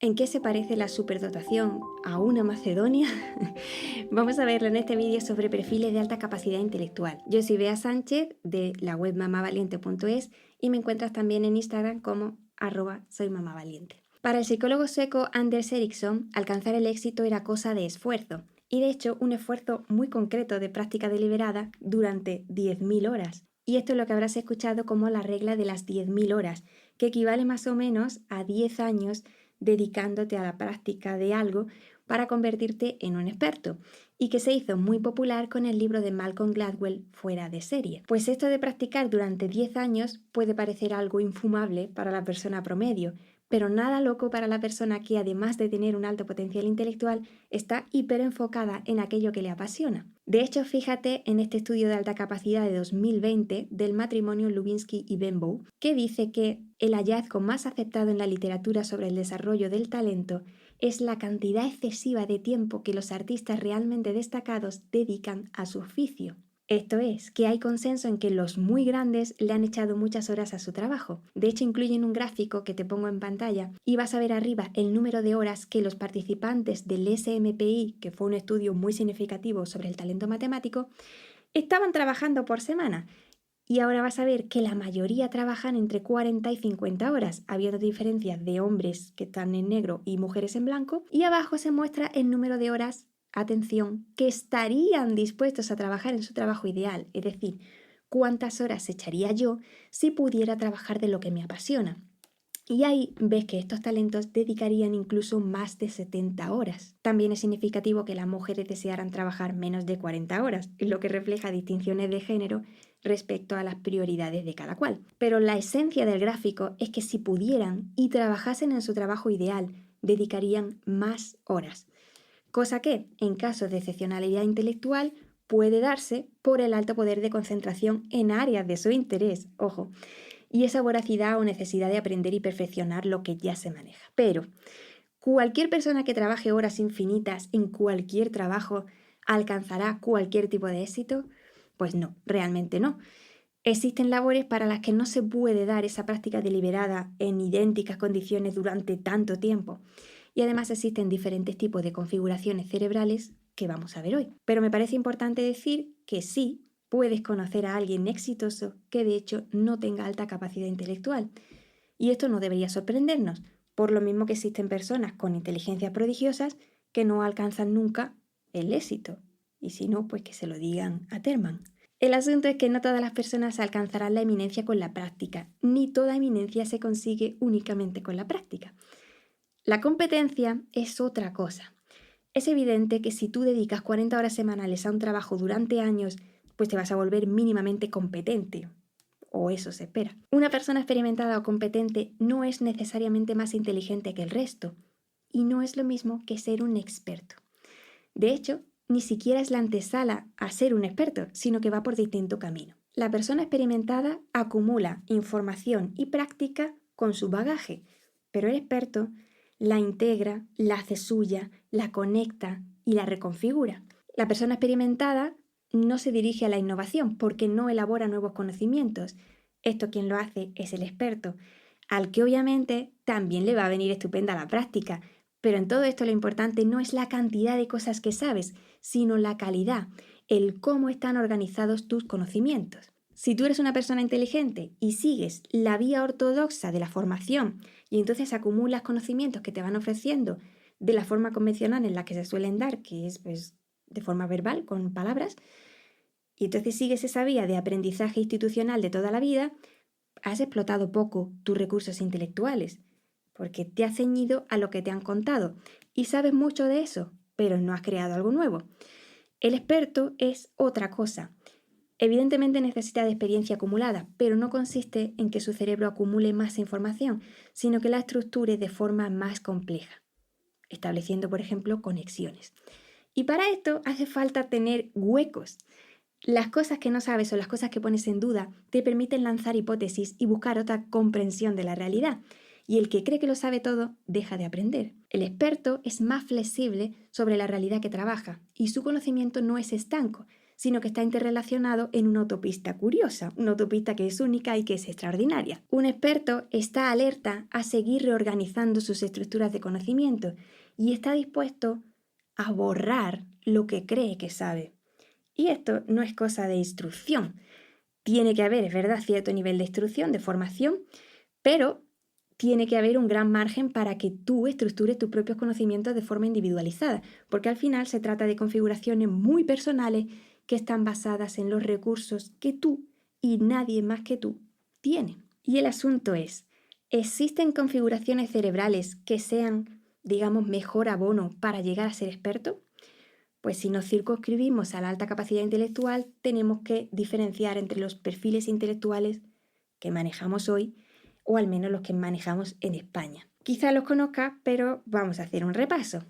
¿En qué se parece la superdotación a una Macedonia? Vamos a verlo en este vídeo sobre perfiles de alta capacidad intelectual. Yo soy Bea Sánchez de la web mamavaliente.es y me encuentras también en Instagram como @soymamavaliente. Para el psicólogo sueco Anders Ericsson, alcanzar el éxito era cosa de esfuerzo, y de hecho un esfuerzo muy concreto de práctica deliberada durante 10.000 horas. Y esto es lo que habrás escuchado como la regla de las 10.000 horas, que equivale más o menos a 10 años dedicándote a la práctica de algo para convertirte en un experto, y que se hizo muy popular con el libro de Malcolm Gladwell, Fuera de serie. Pues esto de practicar durante 10 años puede parecer algo infumable para la persona promedio, pero nada loco para la persona que, además de tener un alto potencial intelectual, está hiper enfocada en aquello que le apasiona. De hecho, fíjate en este estudio de alta capacidad de 2020 del matrimonio Lubinsky y Benbow, que dice que el hallazgo más aceptado en la literatura sobre el desarrollo del talento es la cantidad excesiva de tiempo que los artistas realmente destacados dedican a su oficio. Esto es, que hay consenso en que los muy grandes le han echado muchas horas a su trabajo. De hecho, incluyen un gráfico que te pongo en pantalla y vas a ver arriba el número de horas que los participantes del SMPI, que fue un estudio muy significativo sobre el talento matemático, estaban trabajando por semana. Y ahora vas a ver que la mayoría trabajan entre 40 y 50 horas, habiendo diferencias de hombres que están en negro y mujeres en blanco. Y abajo se muestra el número de horas, atención, que estarían dispuestos a trabajar en su trabajo ideal, es decir, cuántas horas echaría yo si pudiera trabajar de lo que me apasiona. Y ahí ves que estos talentos dedicarían incluso más de 70 horas. También es significativo que las mujeres desearan trabajar menos de 40 horas, lo que refleja distinciones de género respecto a las prioridades de cada cual. Pero la esencia del gráfico es que si pudieran y trabajasen en su trabajo ideal, dedicarían más horas. Cosa que, en casos de excepcionalidad intelectual, puede darse por el alto poder de concentración en áreas de su interés, ojo, y esa voracidad o necesidad de aprender y perfeccionar lo que ya se maneja. Pero cualquier persona que trabaje horas infinitas en cualquier trabajo alcanzará cualquier tipo de éxito. Pues no, realmente no. Existen labores para las que no se puede dar esa práctica deliberada en idénticas condiciones durante tanto tiempo. Y además existen diferentes tipos de configuraciones cerebrales que vamos a ver hoy. Pero me parece importante decir que sí, puedes conocer a alguien exitoso que de hecho no tenga alta capacidad intelectual. Y esto no debería sorprendernos, por lo mismo que existen personas con inteligencias prodigiosas que no alcanzan nunca el éxito. Y si no, pues que se lo digan a Terman. El asunto es que no todas las personas alcanzarán la eminencia con la práctica, ni toda eminencia se consigue únicamente con la práctica. La competencia es otra cosa. Es evidente que si tú dedicas 40 horas semanales a un trabajo durante años, pues te vas a volver mínimamente competente, o eso se espera. Una persona experimentada o competente no es necesariamente más inteligente que el resto, y no es lo mismo que ser un experto. De hecho, ni siquiera es la antesala a ser un experto, sino que va por distinto camino. La persona experimentada acumula información y práctica con su bagaje, pero el experto la integra, la hace suya, la conecta y la reconfigura. La persona experimentada no se dirige a la innovación porque no elabora nuevos conocimientos. Esto quien lo hace es el experto, al que obviamente también le va a venir estupenda la práctica. Pero en todo esto lo importante no es la cantidad de cosas que sabes, sino la calidad, el cómo están organizados tus conocimientos. Si tú eres una persona inteligente y sigues la vía ortodoxa de la formación y entonces acumulas conocimientos que te van ofreciendo de la forma convencional en la que se suelen dar, que es pues de forma verbal, con palabras, y entonces sigues esa vía de aprendizaje institucional de toda la vida, has explotado poco tus recursos intelectuales, porque te has ceñido a lo que te han contado y sabes mucho de eso, pero no has creado algo nuevo. El experto es otra cosa. Evidentemente necesita de experiencia acumulada, pero no consiste en que su cerebro acumule más información, sino que la estructure de forma más compleja, estableciendo, por ejemplo, conexiones. Y para esto hace falta tener huecos. Las cosas que no sabes o las cosas que pones en duda te permiten lanzar hipótesis y buscar otra comprensión de la realidad. Y el que cree que lo sabe todo, deja de aprender. El experto es más flexible sobre la realidad que trabaja y su conocimiento no es estanco, sino que está interrelacionado en una autopista curiosa, una autopista que es única y que es extraordinaria. Un experto está alerta a seguir reorganizando sus estructuras de conocimiento y está dispuesto a borrar lo que cree que sabe. Y esto no es cosa de instrucción. Tiene que haber, es verdad, cierto nivel de instrucción, de formación, pero tiene que haber un gran margen para que tú estructures tus propios conocimientos de forma individualizada, porque al final se trata de configuraciones muy personales que están basadas en los recursos que tú y nadie más que tú tiene. Y el asunto es, ¿existen configuraciones cerebrales que sean, digamos, mejor abono para llegar a ser experto? Pues si nos circunscribimos a la alta capacidad intelectual, tenemos que diferenciar entre los perfiles intelectuales que manejamos hoy, o al menos los que manejamos en España. Quizá los conozcas, pero vamos a hacer un repaso.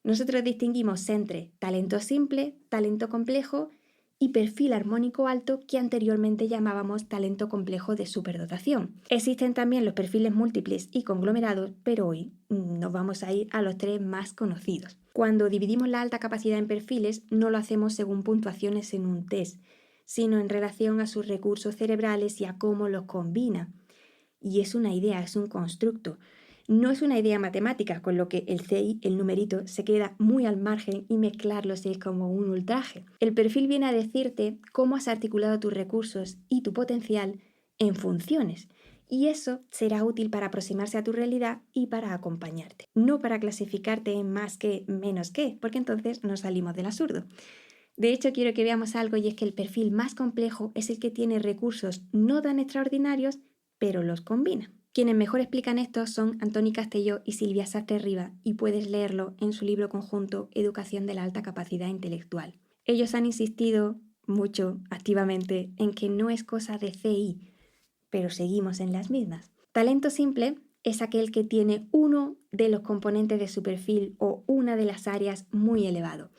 Nosotros distinguimos entre talento simple, talento complejo y perfil armónico alto, que anteriormente llamábamos talento complejo de superdotación. Existen también los perfiles múltiples y conglomerados, pero hoy nos vamos a ir a los 3 más conocidos. Cuando dividimos la alta capacidad en perfiles, no lo hacemos según puntuaciones en un test, sino en relación a sus recursos cerebrales y a cómo los combina. Y es una idea, es un constructo. No es una idea matemática, con lo que el CI, el numerito, se queda muy al margen y mezclarlos es como un ultraje. El perfil viene a decirte cómo has articulado tus recursos y tu potencial en funciones. Y eso será útil para aproximarse a tu realidad y para acompañarte. No para clasificarte en más que, menos que, porque entonces nos salimos del absurdo. De hecho, quiero que veamos algo, y es que el perfil más complejo es el que tiene recursos no tan extraordinarios, pero los combina. Quienes mejor explican esto son Antoni Castelló y Silvia Sastre Riba, y puedes leerlo en su libro conjunto Educación de la alta capacidad intelectual. Ellos han insistido mucho, activamente, en que no es cosa de CI, pero seguimos en las mismas. Talento simple es aquel que tiene uno de los componentes de su perfil o una de las áreas muy elevado.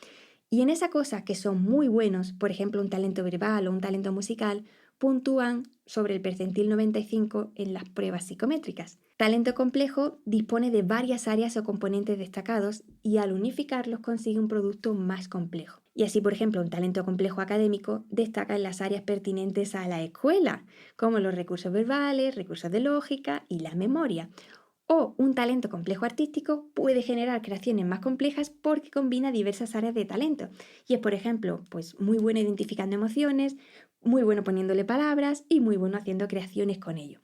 Y en esa cosa que son muy buenos, por ejemplo un talento verbal o un talento musical, puntúan sobre el percentil 95 en las pruebas psicométricas. Talento complejo dispone de varias áreas o componentes destacados y al unificarlos consigue un producto más complejo. Y así, por ejemplo, un talento complejo académico destaca en las áreas pertinentes a la escuela, como los recursos verbales, recursos de lógica y la memoria. O un talento complejo artístico puede generar creaciones más complejas porque combina diversas áreas de talento. Y es, por ejemplo, pues muy bueno identificando emociones, muy bueno poniéndole palabras y muy bueno haciendo creaciones con ello.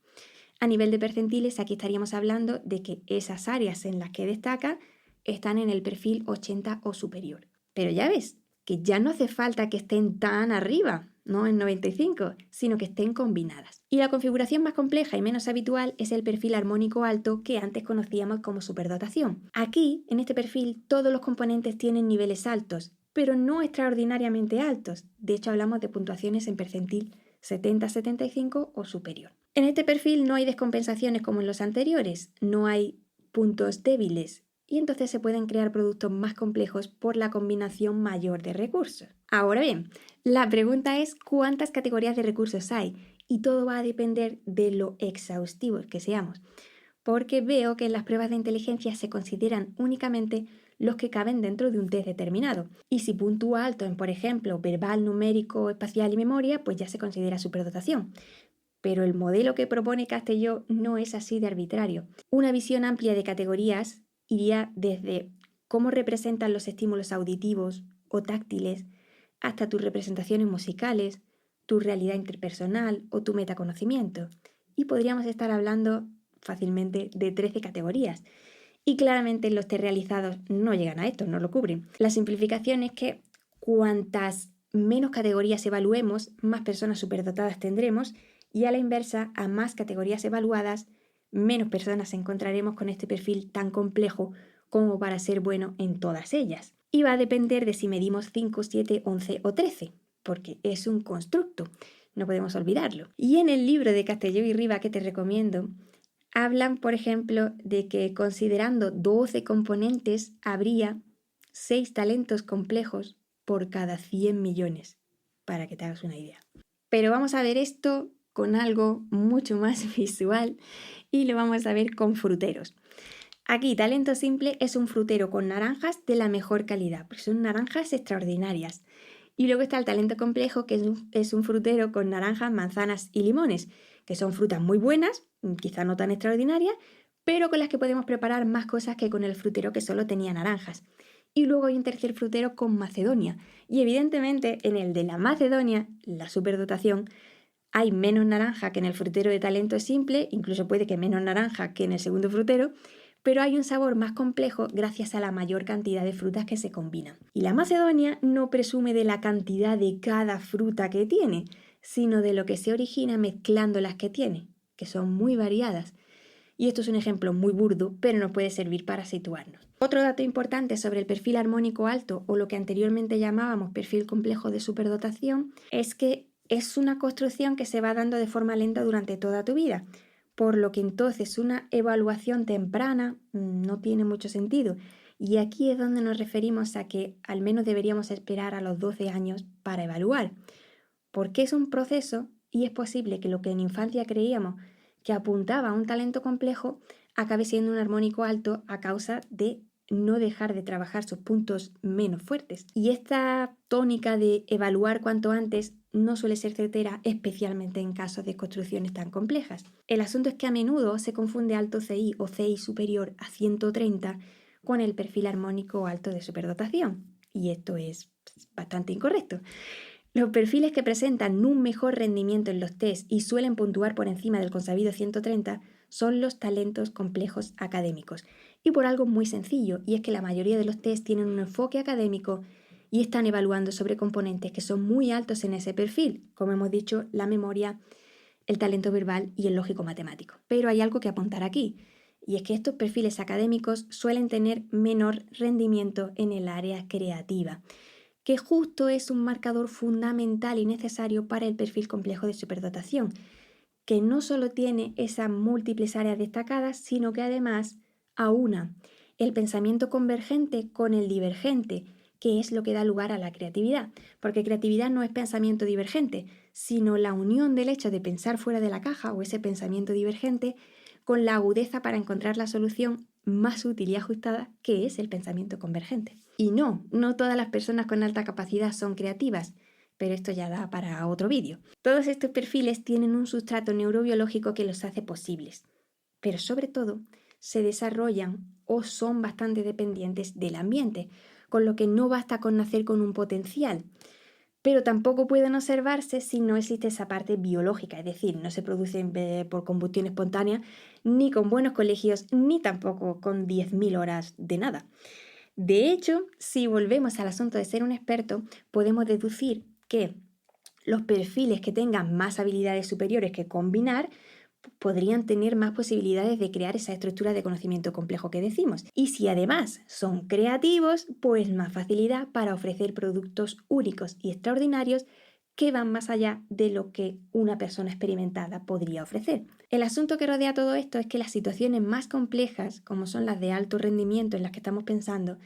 A nivel de percentiles, aquí estaríamos hablando de que esas áreas en las que destaca están en el perfil 80 o superior. Pero ya ves, que ya no hace falta que estén tan arriba, no en 95, sino que estén combinadas. Y la configuración más compleja y menos habitual es el perfil armónico alto, que antes conocíamos como superdotación. Aquí, en este perfil, todos los componentes tienen niveles altos, pero no extraordinariamente altos. De hecho, hablamos de puntuaciones en percentil 70-75 o superior. En este perfil no hay descompensaciones como en los anteriores, no hay puntos débiles, y entonces se pueden crear productos más complejos por la combinación mayor de recursos. Ahora bien, la pregunta es ¿cuántas categorías de recursos hay? Y todo va a depender de lo exhaustivos que seamos, porque veo que en las pruebas de inteligencia se consideran únicamente los que caben dentro de un test determinado. Y si puntúa alto en, por ejemplo, verbal, numérico, espacial y memoria, pues ya se considera superdotación. Pero el modelo que propone Castelló no es así de arbitrario. Una visión amplia de categorías iría desde cómo representan los estímulos auditivos o táctiles hasta tus representaciones musicales, tu realidad interpersonal o tu metaconocimiento. Y podríamos estar hablando fácilmente de 13 categorías. Y claramente los test realizados no llegan a esto, no lo cubren. La simplificación es que cuantas menos categorías evaluemos, más personas superdotadas tendremos, y a la inversa, a más categorías evaluadas, menos personas encontraremos con este perfil tan complejo como para ser bueno en todas ellas. Y va a depender de si medimos 5, 7, 11 o 13, porque es un constructo, no podemos olvidarlo. Y en el libro de Castelló y Riba, que te recomiendo, hablan, por ejemplo, de que considerando 12 componentes habría 6 talentos complejos por cada 100 millones, para que te hagas una idea. Pero vamos a ver esto con algo mucho más visual y lo vamos a ver con fruteros. Aquí, talento simple es un frutero con naranjas de la mejor calidad, porque son naranjas extraordinarias. Y luego está el talento complejo, que es un frutero con naranjas, manzanas y limones, que son frutas muy buenas, quizá no tan extraordinarias, pero con las que podemos preparar más cosas que con el frutero que solo tenía naranjas. Y luego hay un tercer frutero con Macedonia. Y evidentemente en el de la Macedonia, la superdotación, hay menos naranja que en el frutero de talento simple, incluso puede que menos naranja que en el segundo frutero, pero hay un sabor más complejo gracias a la mayor cantidad de frutas que se combinan. Y la Macedonia no presume de la cantidad de cada fruta que tiene, sino de lo que se origina mezclando las que tiene, que son muy variadas. Y esto es un ejemplo muy burdo, pero nos puede servir para situarnos. Otro dato importante sobre el perfil armónico alto, o lo que anteriormente llamábamos perfil complejo de superdotación, es que es una construcción que se va dando de forma lenta durante toda tu vida, por lo que entonces una evaluación temprana no tiene mucho sentido. Y aquí es donde nos referimos a que al menos deberíamos esperar a los 12 años para evaluar, porque es un proceso y es posible que lo que en infancia creíamos que apuntaba a un talento complejo acabe siendo un armónico alto a causa de no dejar de trabajar sus puntos menos fuertes. Y esta tónica de evaluar cuanto antes no suele ser certera, especialmente en casos de construcciones tan complejas. El asunto es que a menudo se confunde alto CI o CI superior a 130 con el perfil armónico alto de superdotación. Y esto es bastante incorrecto. Los perfiles que presentan un mejor rendimiento en los test y suelen puntuar por encima del consabido 130 son los talentos complejos académicos. Y por algo muy sencillo, y es que la mayoría de los test tienen un enfoque académico y están evaluando sobre componentes que son muy altos en ese perfil, como hemos dicho, la memoria, el talento verbal y el lógico matemático. Pero hay algo que apuntar aquí, y es que estos perfiles académicos suelen tener menor rendimiento en el área creativa, que justo es un marcador fundamental y necesario para el perfil complejo de superdotación, que no solo tiene esas múltiples áreas destacadas, sino que además aúna el pensamiento convergente con el divergente, que es lo que da lugar a la creatividad, porque creatividad no es pensamiento divergente, sino la unión del hecho de pensar fuera de la caja o ese pensamiento divergente con la agudeza para encontrar la solución más útil y ajustada, que es el pensamiento convergente. Y no todas las personas con alta capacidad son creativas, pero esto ya da para otro vídeo. Todos estos perfiles tienen un sustrato neurobiológico que los hace posibles, pero sobre todo se desarrollan o son bastante dependientes del ambiente, con lo que no basta con nacer con un potencial, pero tampoco pueden observarse si no existe esa parte biológica, es decir, no se producen por combustión espontánea, ni con buenos colegios, ni tampoco con 10.000 horas de nada. De hecho, si volvemos al asunto de ser un experto, podemos deducir que los perfiles que tengan más habilidades superiores que combinar podrían tener más posibilidades de crear esa estructura de conocimiento complejo que decimos. Y si además son creativos, pues más facilidad para ofrecer productos únicos y extraordinarios que van más allá de lo que una persona experimentada podría ofrecer. El asunto que rodea todo esto es que las situaciones más complejas, como son las de alto rendimiento en las que estamos pensando,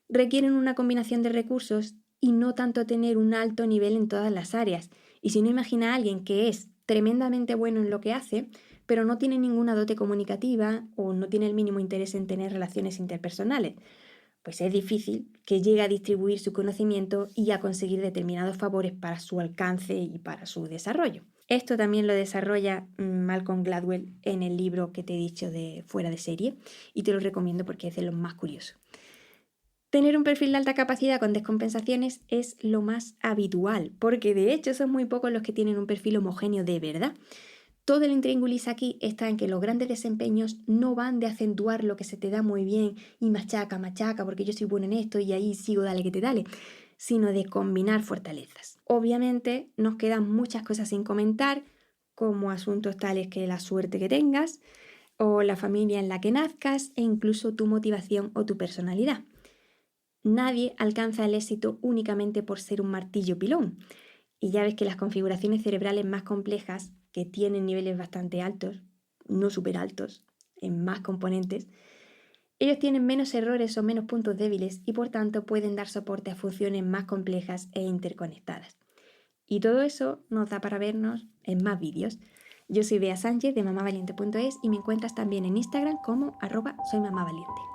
requieren una combinación de recursos y no tanto tener un alto nivel en todas las áreas. Y si no, imagina a alguien que es tremendamente bueno en lo que hace, pero no tiene ninguna dote comunicativa o no tiene el mínimo interés en tener relaciones interpersonales, pues es difícil que llegue a distribuir su conocimiento y a conseguir determinados favores para su alcance y para su desarrollo. Esto también lo desarrolla Malcolm Gladwell en el libro que te he dicho de Fuera de Serie, y te lo recomiendo porque es de lo más curioso. Tener un perfil de alta capacidad con descompensaciones es lo más habitual, porque de hecho son muy pocos los que tienen un perfil homogéneo de verdad. Todo el intríngulis aquí está en que los grandes desempeños no van de acentuar lo que se te da muy bien y machaca, porque yo soy bueno en esto y ahí sigo, dale que te dale, sino de combinar fortalezas. Obviamente nos quedan muchas cosas sin comentar, como asuntos tales que la suerte que tengas, o la familia en la que nazcas, e incluso tu motivación o tu personalidad. Nadie alcanza el éxito únicamente por ser un martillo pilón. Y ya ves que las configuraciones cerebrales más complejas, que tienen niveles bastante altos, no súper altos, en más componentes, ellos tienen menos errores o menos puntos débiles y por tanto pueden dar soporte a funciones más complejas e interconectadas. Y todo eso nos da para vernos en más vídeos. Yo soy Bea Sánchez de mamavaliente.es y me encuentras también en Instagram como @soymamavaliente.